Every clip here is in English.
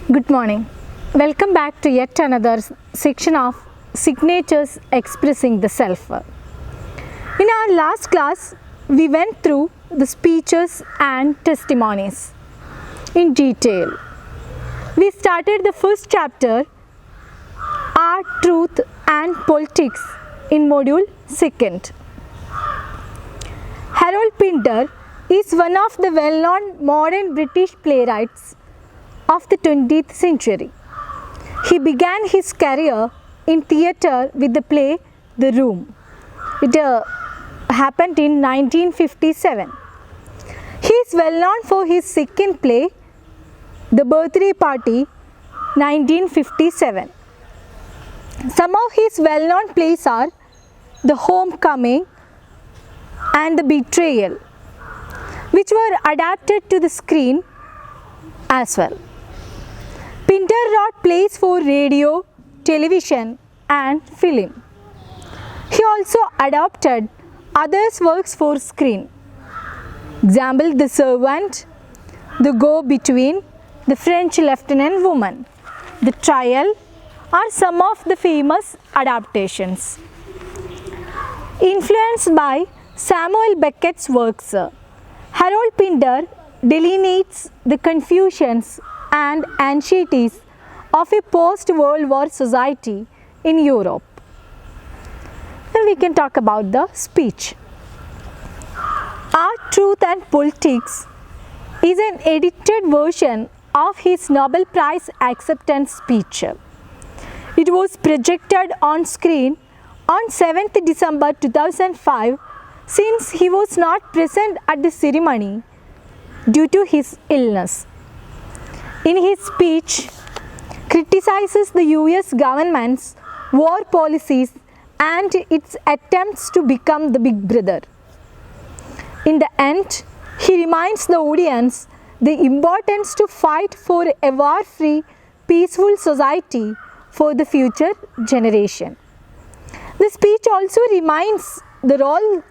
Good morning. Welcome back to yet another section of signatures expressing the self. In our last class, we went through the speeches and testimonies in detail. We started the first chapter, Art, Truth and Politics, in module 2nd. Harold Pinter is one of the well-known modern British playwrights of the 20th century. He began his career in theatre with the play The Room. It happened in 1957. He is well known for his second play, The Birthday Party, 1957. Some of his well-known plays are The Homecoming and The Betrayal, which were adapted to the screen as well. Pinter wrote plays for radio, television and film. He also adapted others' works for screen. Example, The Servant, The Go-Between, The French Lieutenant Woman, The Trial are some of the famous adaptations. Influenced by Samuel Beckett's works, Harold Pinter delineates the confusions and anxieties of a post-World War society in Europe. Then we can talk about the speech. Art, Truth and Politics is an edited version of his Nobel Prize acceptance speech. It was projected on screen on 7th December 2005 since he was not present at the ceremony due to his illness. In his speech, criticizes the US government's war policies and its attempts to become the big brother. In the end, he reminds the audience the importance to fight for a war-free, peaceful society for the future generation. The speech also reminds the role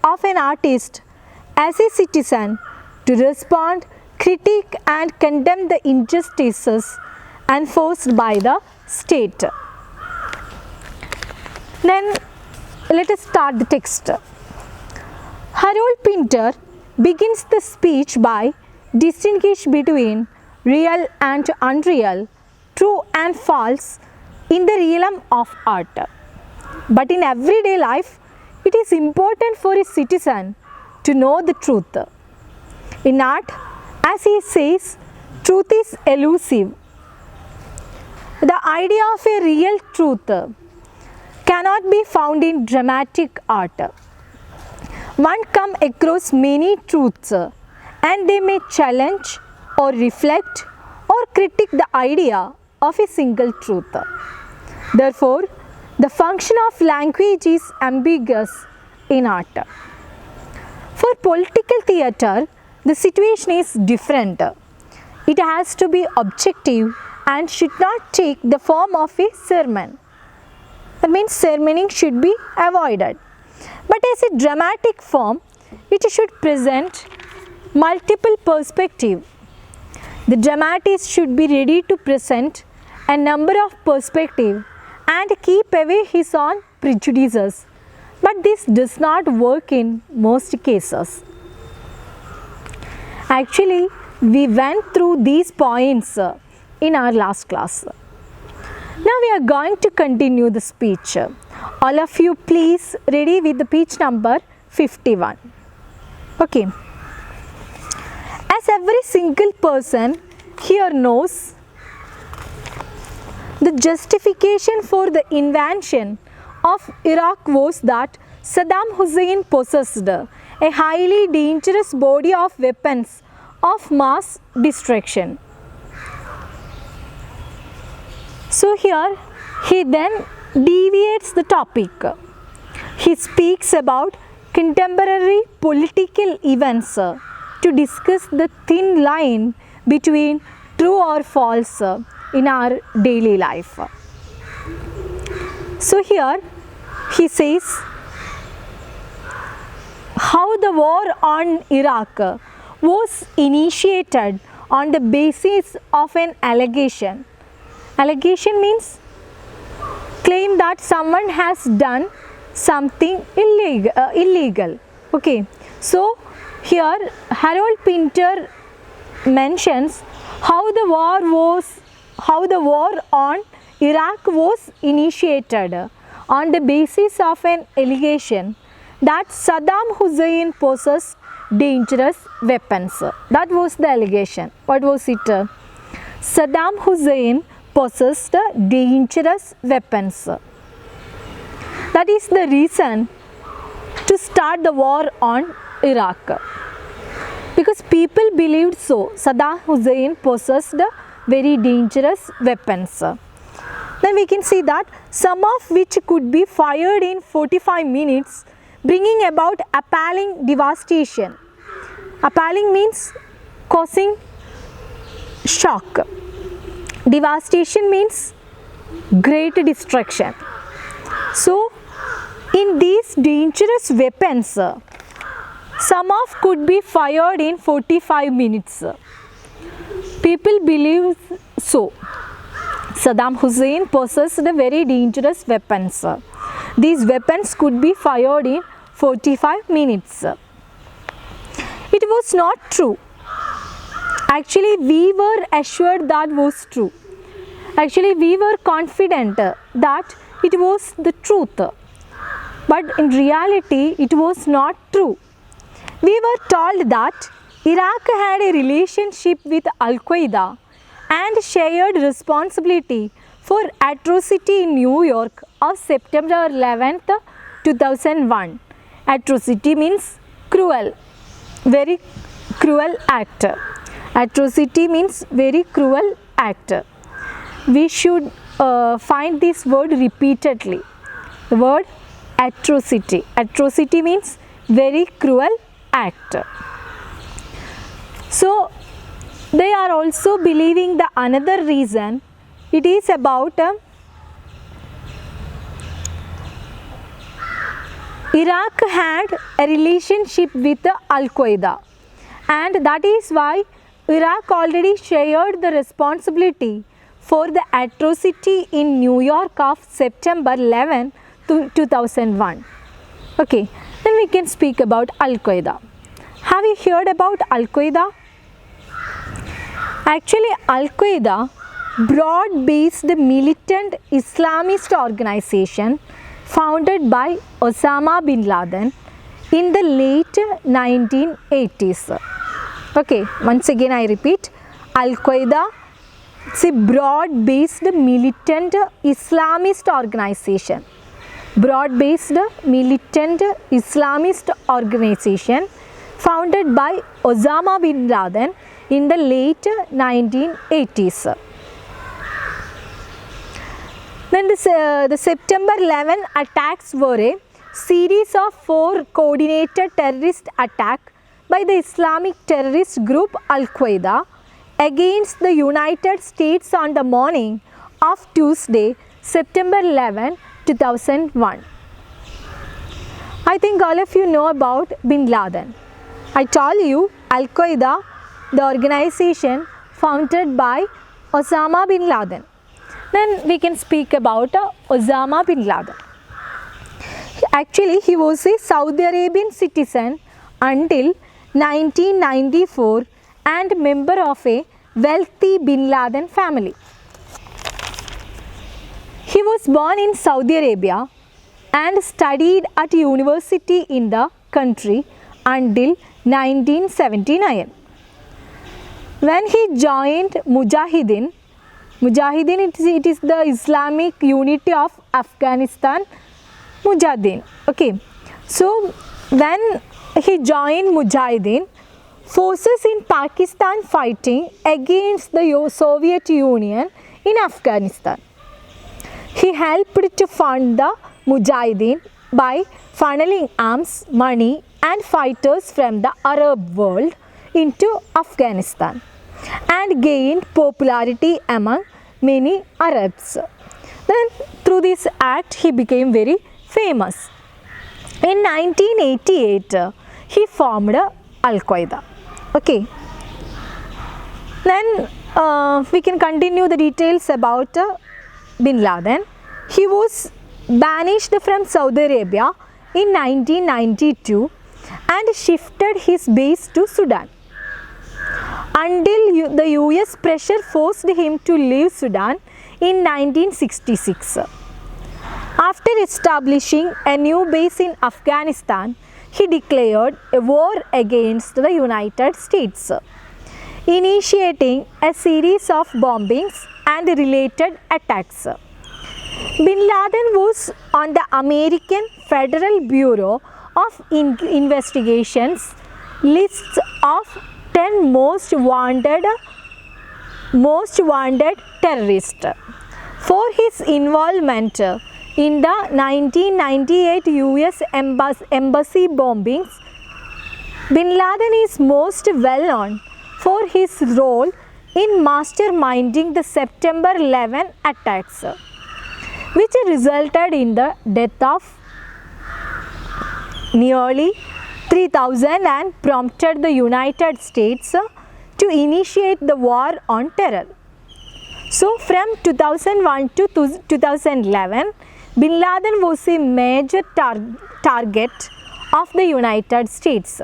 of an artist as a citizen to respond, critique and condemn the injustices enforced by the state. Then let us start the text. Harold Pinter begins the speech by distinguishing between real and unreal, true and false in the realm of art. But in everyday life, it is important for a citizen to know the truth. In art, as he says, truth is elusive. The idea of a real truth cannot be found in dramatic art. One comes across many truths and they may challenge or reflect or critique the idea of a single truth. Therefore, the function of language is ambiguous in art. For political theatre, the situation is different. It has to be objective and should not take the form of a sermon. That means sermoning should be avoided. But as a dramatic form, it should present multiple perspectives. The dramatist should be ready to present a number of perspectives and keep away his own prejudices. But this does not work in most cases. Actually, we went through these points in our last class. Now we are going to continue the speech. All of you please ready with the page number 51. Okay. As every single person here knows, the justification for the invasion of Iraq was that Saddam Hussein possessed a highly dangerous body of weapons of mass destruction. So here he then deviates the topic. He speaks about contemporary political events to discuss the thin line between true or false in our daily life. So here he says how the war on Iraq was initiated on the basis of an allegation. Allegation means claim that someone has done something illegal. Okay, so here Harold Pinter mentions how the war on Iraq was initiated on the basis of an allegation that Saddam Hussein possessed dangerous weapons. That was the allegation. What was it? Saddam Hussein possessed dangerous weapons. That is the reason to start the war on Iraq. Because people believed so. Saddam Hussein possessed very dangerous weapons. Then we can see that some of which could be fired in 45 minutes, bringing about appalling devastation. Appalling means causing shock. Devastation means great destruction. So, in these dangerous weapons, some of could be fired in 45 minutes. People believe so. Saddam Hussein possessed very dangerous weapons. These weapons could be fired in 45 minutes. It was not true. Actually, we were assured that was true. Actually, we were confident that it was the truth. But in reality, it was not true. We were told that Iraq had a relationship with Al-Qaeda and shared responsibility for atrocity in New York of September 11th, 2001. Atrocity means cruel, very cruel act. Atrocity means very cruel act. We should find this word repeatedly. The word atrocity. Atrocity means very cruel act. So, they are also believing the another reason. It is about Iraq had a relationship with Al-Qaeda, and that is why Iraq already shared the responsibility for the atrocity in New York of September 11, 2001. Okay, then we can speak about Al-Qaeda. Have you heard about Al-Qaeda? Actually, Al-Qaeda, broad-based militant Islamist organization founded by Osama bin Laden in the late 1980s. Okay, once again I repeat, Al-Qaeda is a broad-based militant Islamist organization. Broad-based militant Islamist organization founded by Osama bin Laden in the late 1980s. Then the September 11 attacks were a series of 4 coordinated terrorist attacks by the Islamic terrorist group Al-Qaeda against the United States on the morning of Tuesday, September 11, 2001. I think all of you know about bin Laden. I told you Al-Qaeda, the organization founded by Osama bin Laden. Then we can speak about Osama bin Laden. Actually, he was a Saudi Arabian citizen until 1994 and member of a wealthy bin Laden family. He was born in Saudi Arabia and studied at university in the country until 1979. When he joined Mujahideen, it is the Islamic unity of Afghanistan, Mujahideen. Okay, so when he joined Mujahideen, forces in Pakistan fighting against the Soviet Union in Afghanistan. He helped to fund the Mujahideen by funneling arms, money and fighters from the Arab world into Afghanistan and gained popularity among many Arabs. Then through this act he became very famous. In 1988 he formed Al-Qaeda. Okay. Then we can continue the details about Bin Laden. He was banished from Saudi Arabia in 1992 and shifted his base to Sudan until the US pressure forced him to leave Sudan in 1966. After establishing a new base in Afghanistan, he declared a war against the United States, initiating a series of bombings and related attacks. Bin Laden was on the American Federal Bureau of Investigation's list of 10 most wanted terrorists for his involvement in the 1998 US embassy bombings. Bin Laden is most well known for his role in masterminding the September 11 attacks, which resulted in the death of nearly 3,000 and prompted the United States to initiate the war on terror. So, from 2001 to 2011, Bin Laden was a major target of the United States.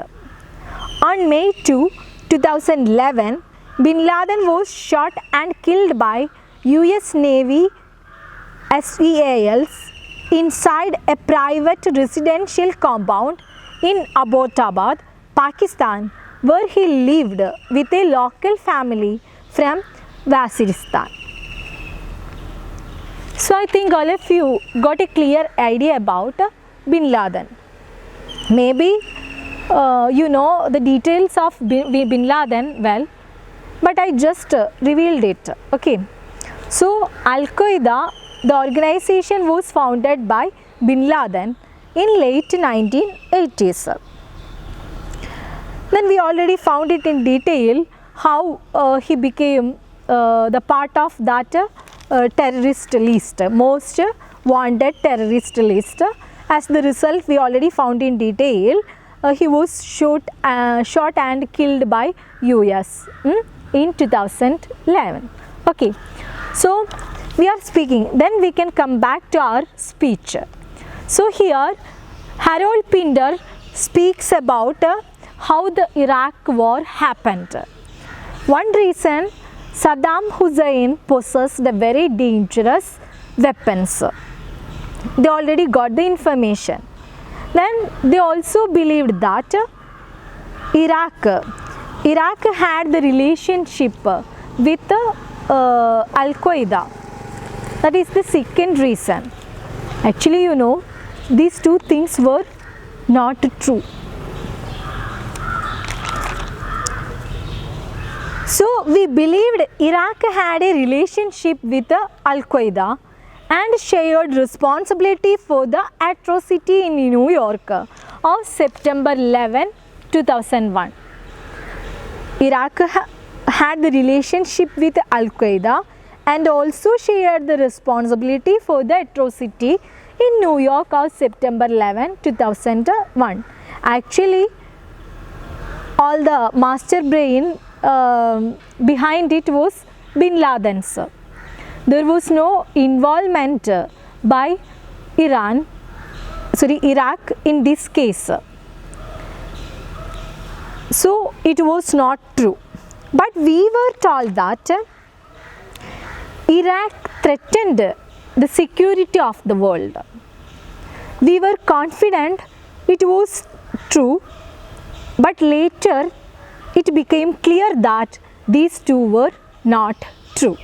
On May 2, 2011, Bin Laden was shot and killed by US Navy SEALs inside a private residential compound in Abbottabad, Pakistan, where he lived with a local family from Waziristan. So I think all of you got a clear idea about Bin Laden. Maybe you know the details of Bin Laden well, but I just revealed it. Okay. So Al-Qaeda, the organization, was founded by Bin Laden in late 1980s. Then we already found it in detail how he became the part of that terrorist list, most wanted terrorist list. As the result, we already found in detail he was shot and killed by US in 2011. Okay, so we are speaking. Then we can come back to our speech. So here Harold Pinter speaks about how the Iraq war happened. One reason, Saddam Hussein possessed very dangerous weapons. They already got the information. Then they also believed that Iraq had the relationship with Al-Qaeda. That is the second reason. Actually, you know, these two things were not true. So we believed Iraq had a relationship with Al-Qaeda and shared responsibility for the atrocity in New York of September 11, 2001. Iraq had the relationship with Al-Qaeda and also shared the responsibility for the atrocity in New York of September 11, 2001. Actually, all the master brain behind it was Bin Laden's. There was no involvement by Iraq in this case. So it was not true. But we were told that Iraq threatened the security of the world. We were confident it was true, but later it became clear that these two were not true.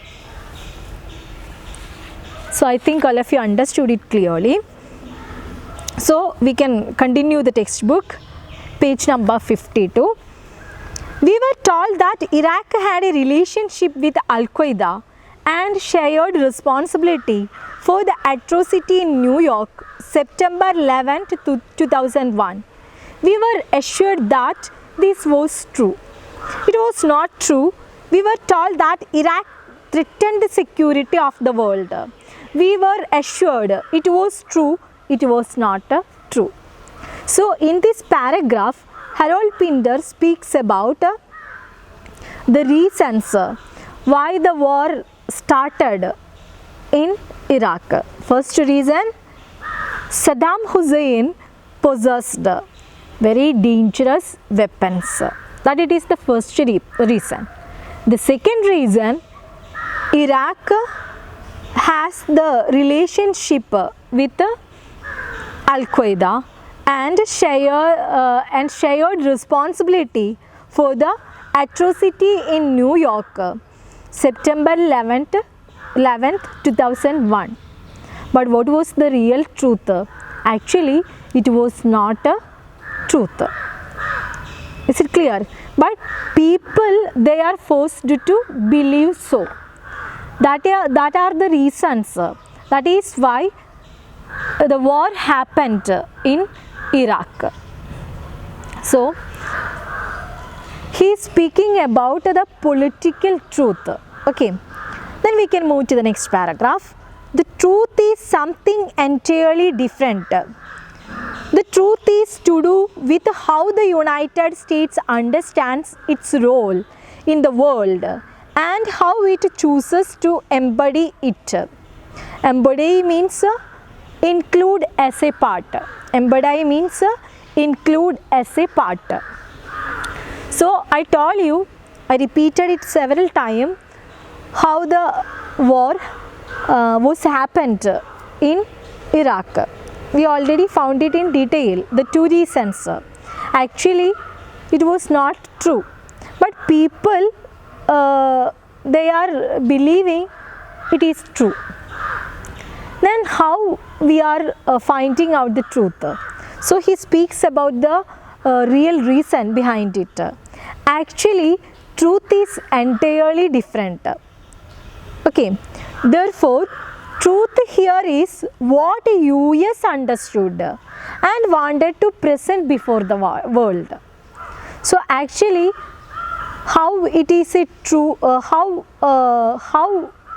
So I think all of you understood it clearly. So we can continue the textbook, page number 52. We were told that Iraq had a relationship with Al-Qaeda and shared responsibility for the atrocity in New York, September 11, 2001. We were assured that this was true. It was not true. We were told that Iraq threatened the security of the world. We were assured it was true. It was not true. So in this paragraph, Harold Pinter speaks about the reasons why the war started in Iraq. First reason, Saddam Hussein possessed very dangerous weapons. That it is the first reason. The second reason, Iraq has the relationship with Al-Qaeda and shared responsibility for the atrocity in New York, September 11th, 2001. But what was the real truth? Actually, it was not a truth. Is it clear? But people, they are forced to believe so. That are the reasons. That is why the war happened in Iraq. So, he is speaking about the political truth. Okay. Then we can move to the next paragraph. The truth is something entirely different. The truth is to do with how the United States understands its role in the world and how it chooses to embody it. Embody means include as a part. Embody means include as a part. So I told you, I repeated it several times, how the war was happened in Iraq. We already found it in detail, the two reasons. Actually, it was not true. But people, they are believing it is true. Then how we are finding out the truth? So he speaks about the real reason behind it. Actually, truth is entirely different. Okay, therefore, truth here is what US understood and wanted to present before the world. So actually, how it is a true, how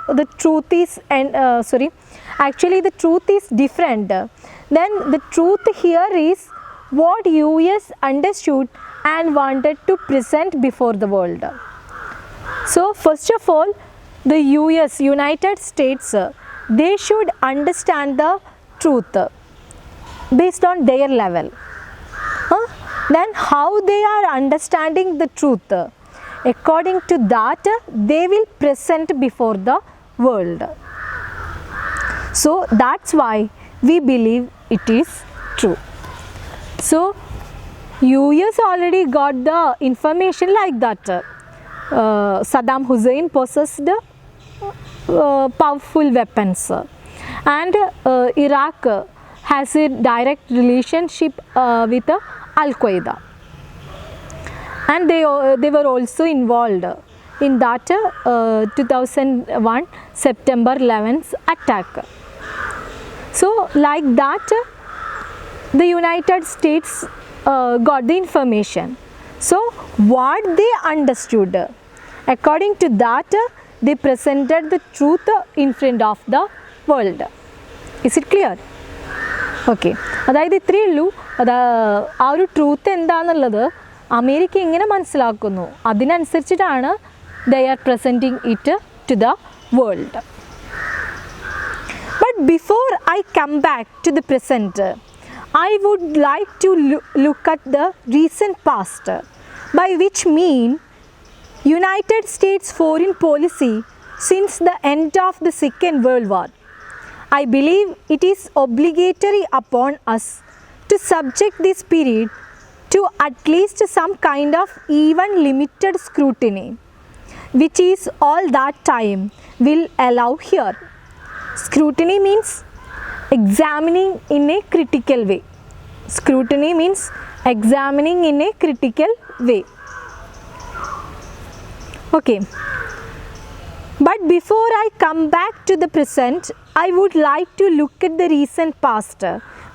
the truth is, actually the truth is different. Then the truth here is what US understood and wanted to present before the world. So first of all, the United States, they should understand the truth based on their level. Then how they are understanding the truth, according to that they will present before the world. So that's why we believe it is true. So US already got the information like that. Saddam Hussein possessed powerful weapons and Iraq has a direct relationship with Al-Qaeda, and they were also involved in that 2001 September 11th attack. So like that the United States got the information. So what they understood, according to that they presented the truth in front of the world. Is it clear? Okay. അതായത് ഇത്രയേ ഉള്ളൂ. ആ ഒരു truth എന്താണെന്നുള്ളത് America എങ്ങനെ മനസ്സിലാക്കുന്നു അതിനനുസരിച്ചിട്ടാണ് they are presenting it to the world. But before I come back to the present, I would like to look at the recent past, by which mean United States foreign policy since the end of the Second World War. I believe it is obligatory upon us to subject this period to at least some kind of even limited scrutiny, which is all that time will allow here. Scrutiny means examining in a critical way. Scrutiny means examining in a critical way. Okay. But before I come back to the present, I would like to look at the recent past,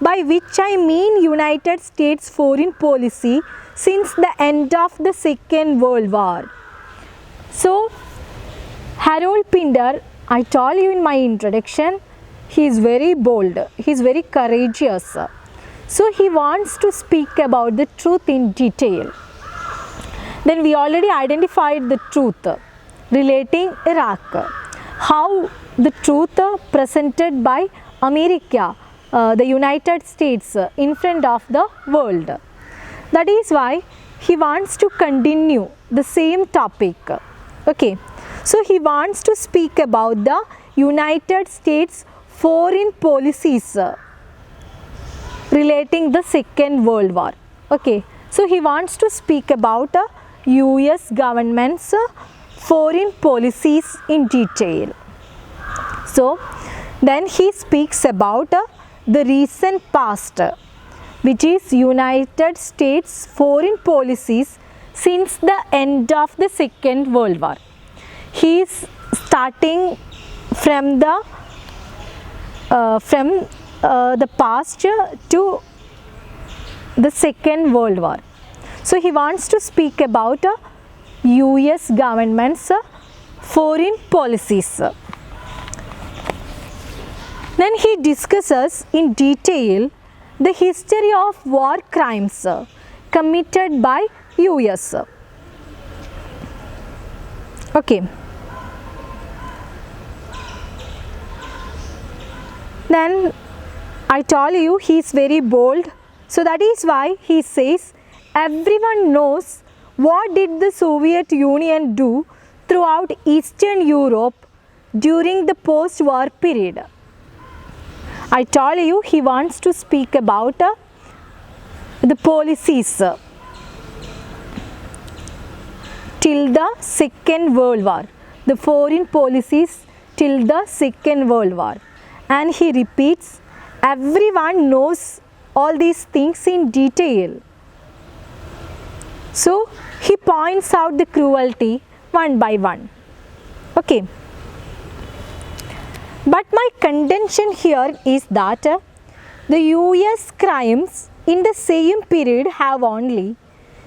by which I mean United States foreign policy since the end of the Second World War. So, Harold Pinter, I told you in my introduction, he is very bold, he is very courageous. So, he wants to speak about the truth in detail. Then we already identified the truth relating Iraq. How the truth presented by America, the United States in front of the world. That is why he wants to continue the same topic. Okay, so he wants to speak about the United States foreign policies relating the Second World War. Okay, so he wants to speak about US government's foreign policies in detail. So then he speaks about the recent past, which is United States foreign policies since the end of the Second World War. He is starting from the past to the Second World War. So he wants to speak about US government's foreign policies. Then he discusses in detail the history of war crimes committed by US. Okay. Then I told you he is very bold. So that is why he says everyone knows what did the Soviet Union do throughout Eastern Europe during the post-war period. I told you he wants to speak about the policies till the Second World War, the foreign policies till the Second World War. And he repeats, everyone knows all these things in detail. So he points out the cruelty one by one. Okay. But my contention here is that the US crimes in the same period have only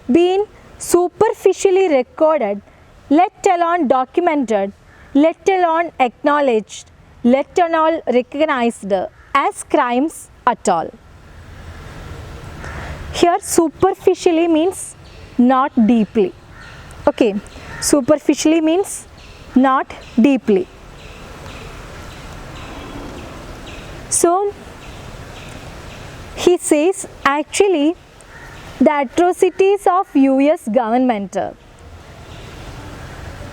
been superficially recorded, let alone documented, let alone acknowledged, let alone recognized as crimes at all. Here superficially means not deeply. Okay, superficially means not deeply. So he says actually the atrocities of US government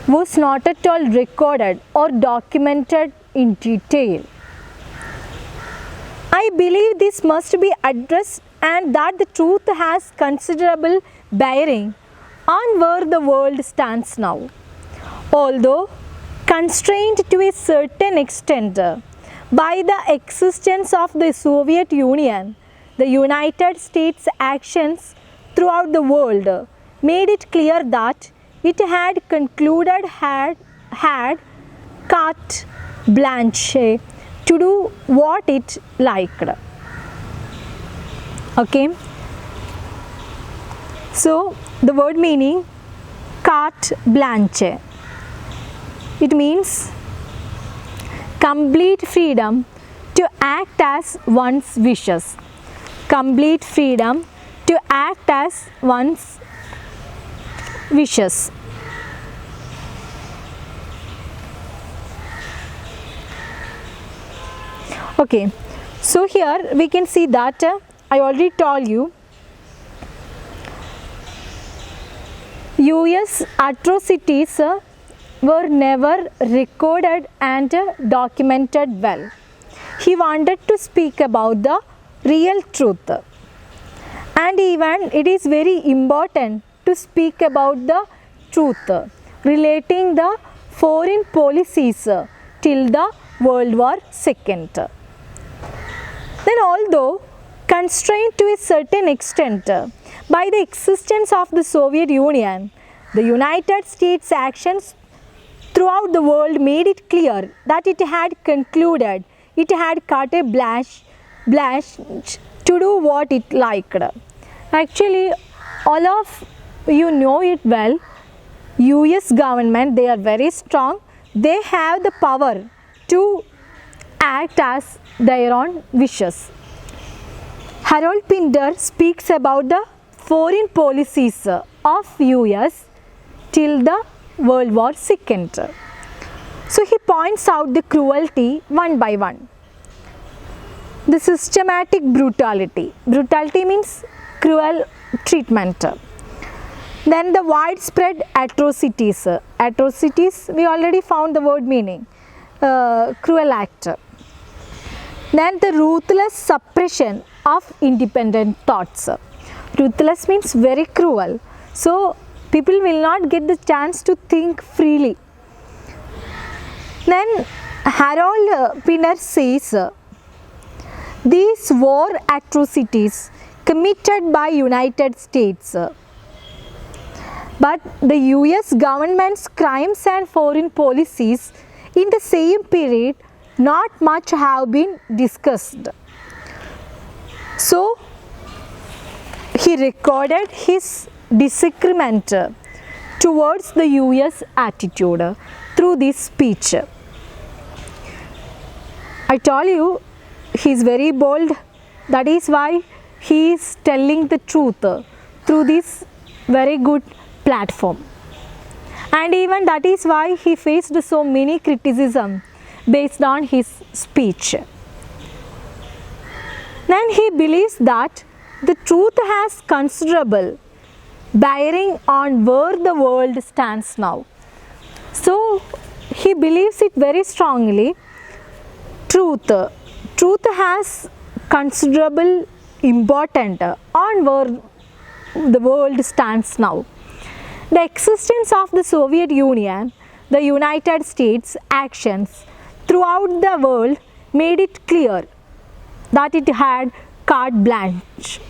was not at all recorded or documented in detail. I believe this must be addressed and that the truth has considerable bearing on where the world stands now. Although constrained to a certain extent by the existence of the Soviet Union, the United States' actions throughout the world made it clear that it had concluded had carte blanche to do what it liked. Okay. So the word meaning carte blanche, it means complete freedom to act as one's wishes. Complete freedom to act as one's wishes. Okay, so here we can see that I already told you US atrocities were never recorded and documented well. He wanted to speak about the real truth, and even it is very important to speak about the truth relating the foreign policies till the World War II. Then although constrained to a certain extent by the existence of the Soviet Union, the United States' actions throughout the world made it clear that it had concluded, it had carte blanche to do what it liked. Actually, all of you know it well. US government, they are very strong. They have the power to act as their own wishes. Harold Pinter speaks about the foreign policies of US till the World War II. So he points out the cruelty one by one. The systematic brutality. Brutality means cruel treatment. Then the widespread atrocities. Atrocities, we already found the word meaning. Cruel act. Then the ruthless suppression of independent thoughts. Ruthless means very cruel. So people will not get the chance to think freely. Then Harold Pinner says, these war atrocities committed by United States, but the US government's crimes and foreign policies in the same period not much have been discussed. So he recorded his disagreement towards the US attitude through this speech. I told you he is very bold, that is why he is telling the truth through this very good platform, and even that is why he faced so many criticism based on his speech. Then he believes that the truth has considerable bearing on where the world stands now. So he believes it very strongly. Truth has considerable importance on where the world stands now. The existence of the Soviet Union, the United States' actions throughout the world made it clear that it had carte blanche.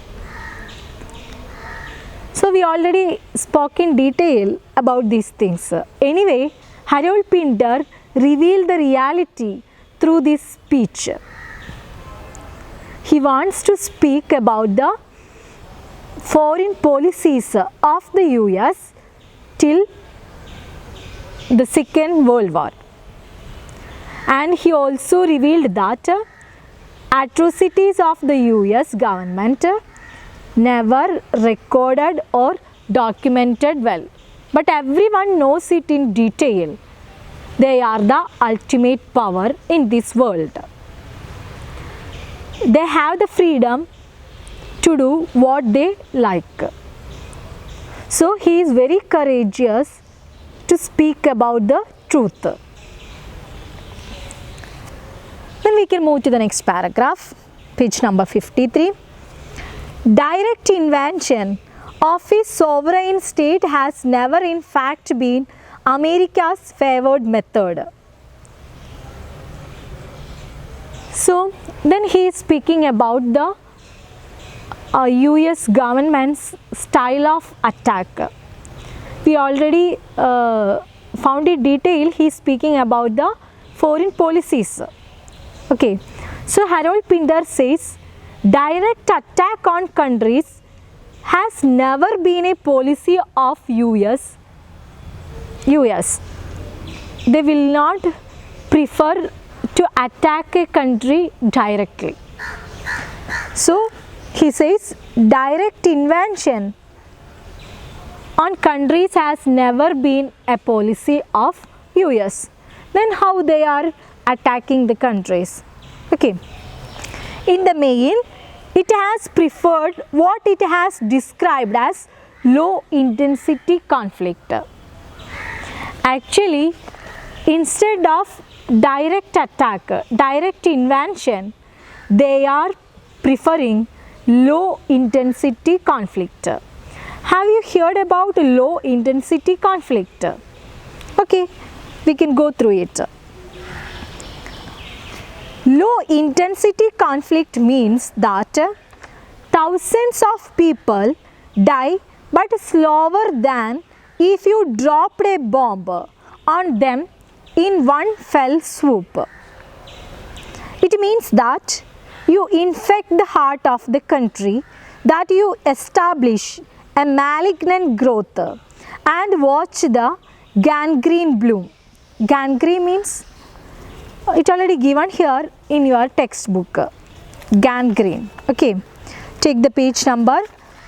So we already spoke in detail about these things. Anyway, Harold Pinter revealed the reality through this speech. He wants to speak about the foreign policies of the US till the Second World War. And he also revealed that atrocities of the US government never recorded or documented well, but everyone knows it in detail. They are the ultimate power in this world. They have the freedom to do what they like. So he is very courageous to speak about the truth. Then we can move to the next paragraph, page number 53. Direct invention of a sovereign state has never in fact been America's favored method. So then he is speaking about the US government's style of attack. We already found in detail. He is speaking about the foreign policies. Okay, so Harold Pinter says direct attack on countries has never been a policy of US. They will not prefer to attack a country directly. So he says direct invasion on countries has never been a policy of US. Then how they are attacking the countries? Okay, in the main it has preferred what it has described as low intensity conflict. Actually, instead of direct attack, direct invasion, they are preferring low intensity conflict. Have you heard about low intensity conflict? Okay, we can go through it. Low intensity conflict means that thousands of people die but slower than if you dropped a bomb on them in one fell swoop. It means that you infect the heart of the country, that you establish a malignant growth and watch the gangrene bloom. Gangrene means, it already given here in your textbook, gangrene. Okay, take the page number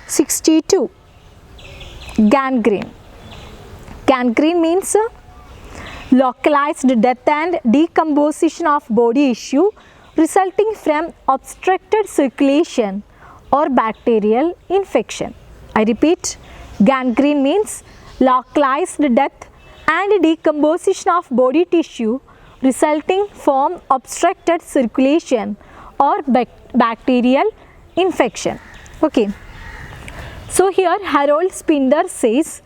62, gangrene. Gangrene means localized death and decomposition of body tissue resulting from obstructed circulation or bacterial infection. I repeat, gangrene means localized death and decomposition of body tissue resulting from obstructed circulation or bacterial infection. Okay. So here Harold Spindler says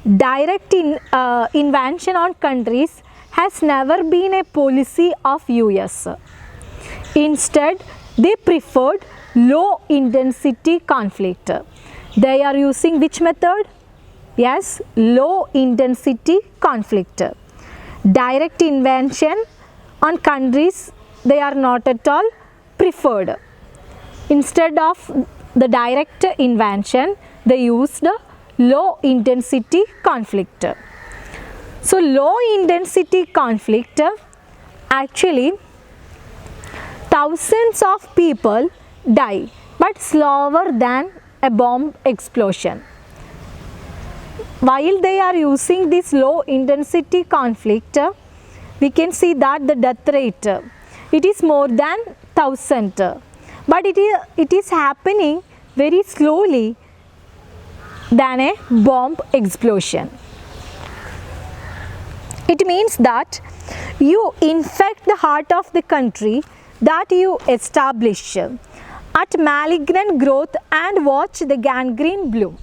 direct invasion on countries has never been a policy of US. Instead, they preferred low intensity conflict. They are using which method? Yes, low intensity conflict. Direct invasion on countries, they are not at all preferred. Instead of the direct invasion, they used low intensity conflict. So low intensity conflict, actually thousands of people die but slower than a bomb explosion. While they are using this low intensity conflict, we can see that the death rate, it is more than 1000, but it is happening very slowly than a bomb explosion. It means that you infect the heart of the country that you establish at malignant growth and watch the gangrene bloom.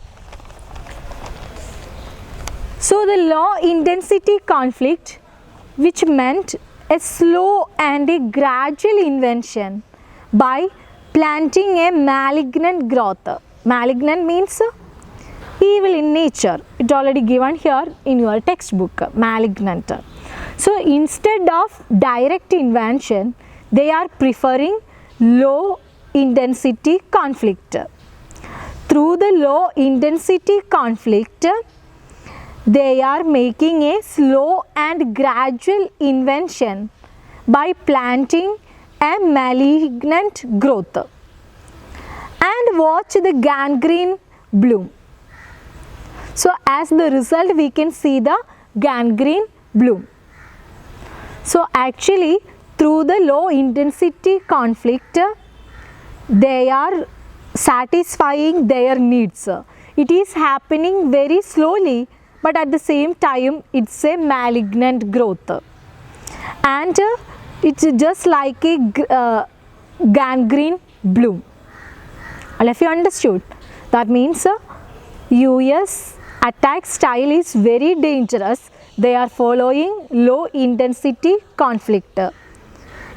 So the low intensity conflict, which meant a slow and a gradual invention by planting a malignant growth. Malignant means evil in nature. It already given here in your textbook, malignant. So instead of direct invention, they are preferring low intensity conflict. Through the low intensity conflict, they are making a slow and gradual invention by planting a malignant growth and watch the gangrene bloom. So as the result, we can see the gangrene bloom. So actually, through the low intensity conflict, they are satisfying their needs. It is happening very slowly, but at the same time it's a malignant growth, and it's just like a gangrene bloom. All of you understood? That means US attack style is very dangerous. They are following low intensity conflict.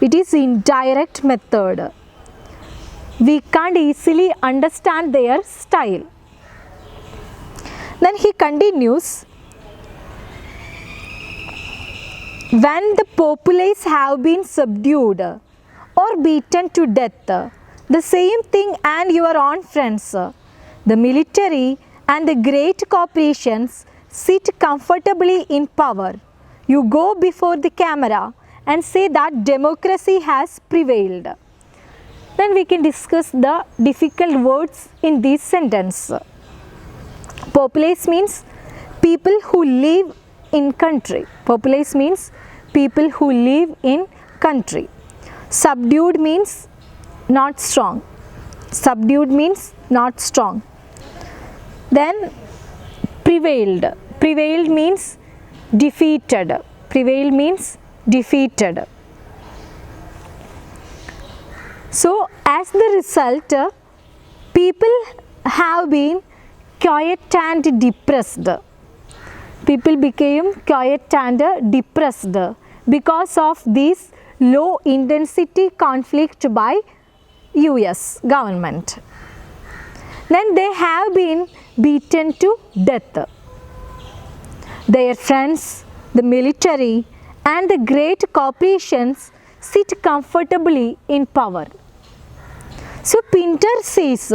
It is indirect method. We can't easily understand their style. Then he continues, when the populace have been subdued or beaten to death, the same thing and your own friends, the military and the great corporations sit comfortably in power. You go before the camera and say that democracy has prevailed. Then we can discuss the difficult words in this sentence. Populace means people who live in country. Populace means people who live in country. Subdued means not strong. Subdued means not strong. Then prevailed. Prevailed means defeated. Prevailed means defeated. So as the result, people have been quiet and depressed. People became quiet and depressed because of this low intensity conflict by US government. Then they have been beaten to death. Their friends, the military and the great corporations sit comfortably in power. So Pinter says,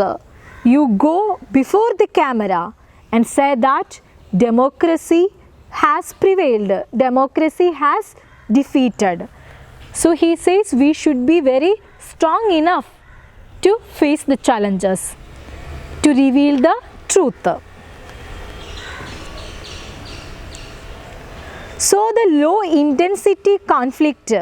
you go before the camera and say that democracy has prevailed, democracy has defeated. So he says we should be very strong enough to face the challenges, to reveal the truth. So the low intensity conflict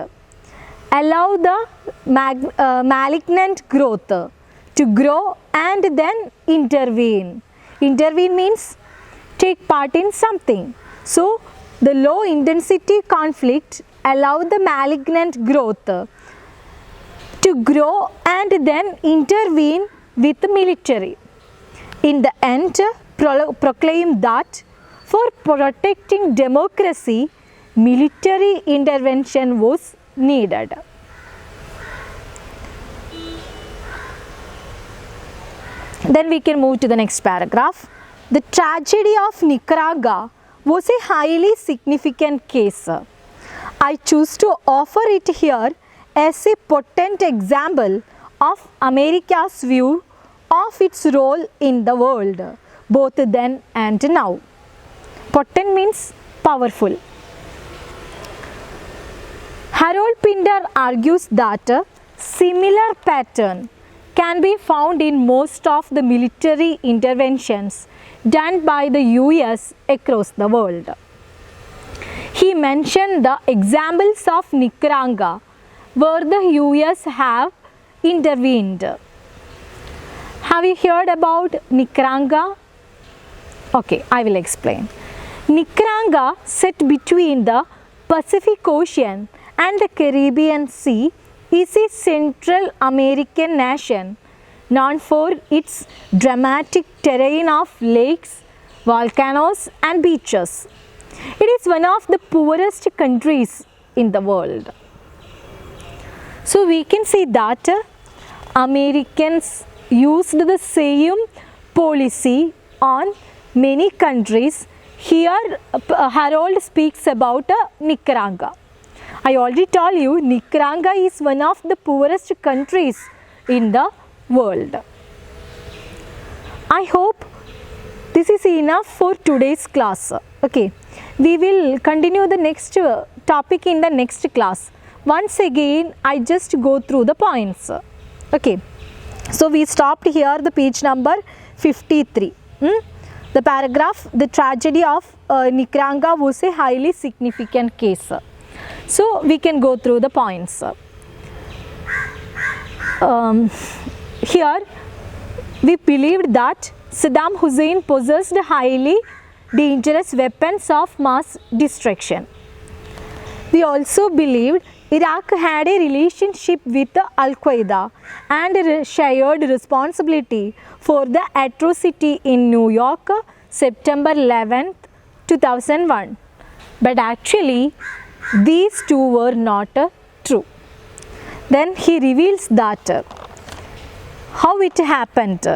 allow the malignant growth to grow and then intervene. Intervene means take part in something. So the low intensity conflict allow the malignant growth to grow and then intervene with the military. In the end, proclaim that for protecting democracy, military intervention was needed. Then we can move to the next paragraph. The tragedy of Nicaragua was a highly significant case. I choose to offer it here as a potent example of America's view of its role in the world, both then and now. Potent means powerful. Harold Pinder argues that a similar pattern can be found in most of the military interventions done by the US across the world. He mentioned the examples of Nicaragua where the US have intervened. Have you heard about Nicaragua? Okay, I will explain. Nicaragua, set between the Pacific Ocean and the Caribbean Sea, is a Central American nation known for its dramatic terrain of lakes, volcanoes and beaches. It is one of the poorest countries in the world. So we can say that Americans used the same policy on many countries. Here Harold speaks about Nicaragua. I already told you Nicaragua is one of the poorest countries in the world. I hope this is enough for today's class. Okay, we will continue the next topic in the next class. Once again, I just go through the points. Okay, so we stopped here the page number 53. The paragraph, the tragedy of Nicaragua was a highly significant case. So we can go through the points. Here we believed that Saddam Hussein possessed highly dangerous weapons of mass destruction. We also believed Iraq had a relationship with Al-Qaeda and shared responsibility for the atrocity in New York, September 11th, 2001. But actually, these two were not true. Then he reveals that how it happened.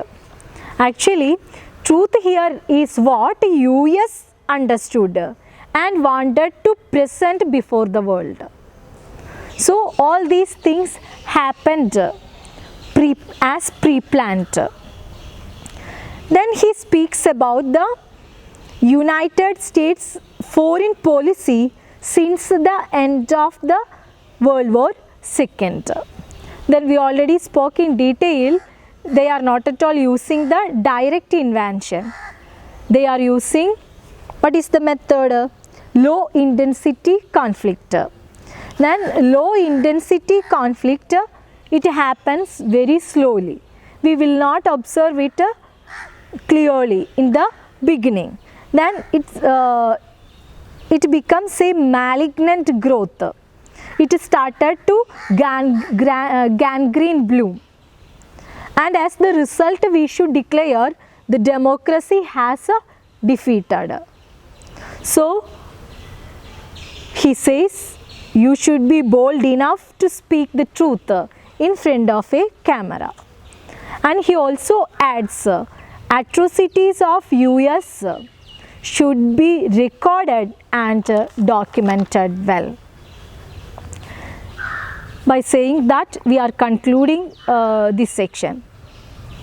Actually, truth here is what US understood and wanted to present before the world. So all these things happened as pre-planned. Then he speaks about the United States foreign policy since the end of the World War II. Then we already spoke in detail, they are not at all using the direct invasion. They are using, what is the method? Low intensity conflict. Then low intensity conflict, it happens very slowly. We will not observe it clearly in the beginning. Then it becomes a malignant growth. It started to gangrene bloom. And as the result, we should declare the democracy has defeated. So he says you should be bold enough to speak the truth in front of a camera. And he also adds atrocities of US should be recorded and documented well. By saying that, we are concluding this section.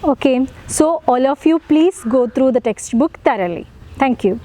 Okay, so all of you please go through the textbook thoroughly. Thank you.